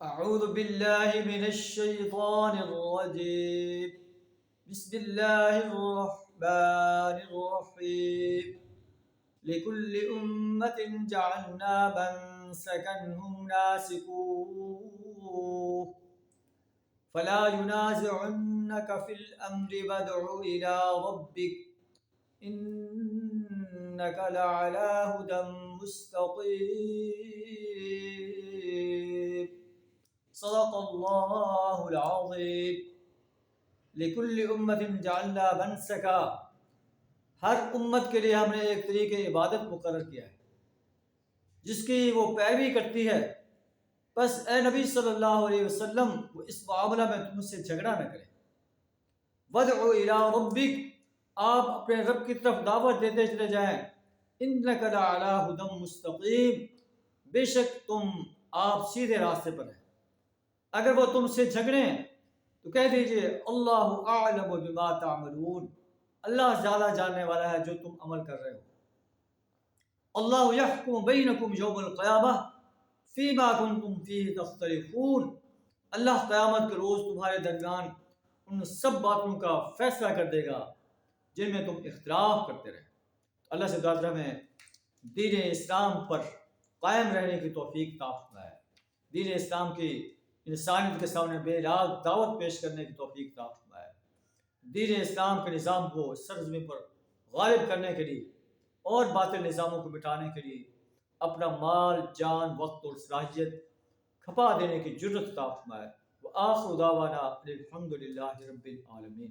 أعوذ بالله من الشيطان الرجيم. بسم الله الرحمن الرحيم. لكل أمة جعلنا منسكا هم ناسكوه فلا ينازعنك في الأمر وادع إلى ربك إنك لعلى هدى مستقيم. صدق اللہ العظیم. لکل امت جعلنا منسکا، ہر امت کے لیے ہم نے ایک طریقے عبادت مقرر کیا ہے جس کی وہ پیروی کرتی ہے. بس اے نبی صلی اللہ علیہ وسلم وہ اس معاملہ میں تم سے جھگڑا نہ کرے. وادع الی ربک، آپ اپنے رب کی طرف دعوت دیتے چلے جائیں. انک لعلی ھدی مستقیم، بے شک تم آپ سیدھے راستے پر ہیں. اگر وہ تم سے جھگڑیں تو کہہ دیجئے اللہ اعلم بما تعملون، اللہ زیادہ جاننے والا ہے جو تم عمل کر رہے ہو. اللہ یحکم بینکم یوم القیامہ فیما کنتم فیہ تختلفون، اللہ قیامت کے روز تمہارے درمیان ان سب باتوں کا فیصلہ کر دے گا جن میں تم اختلاف کرتے رہے. اللہ سے دعا ہمیں دین اسلام پر قائم رہنے کی توفیق عطا فرمائے، دین اسلام کی انسانیت کے سامنے بے لاگ دعوت پیش کرنے کی توفیق عطا فرمائے، دین اسلام کے نظام کو سرزمین پر غالب کرنے کے لیے اور باطل نظاموں کو مٹانے کے لیے اپنا مال، جان، وقت اور صلاحیت کھپا دینے کی جرت عطا فرمائے. وآخر دعوانا الحمد للہ رب العالمین.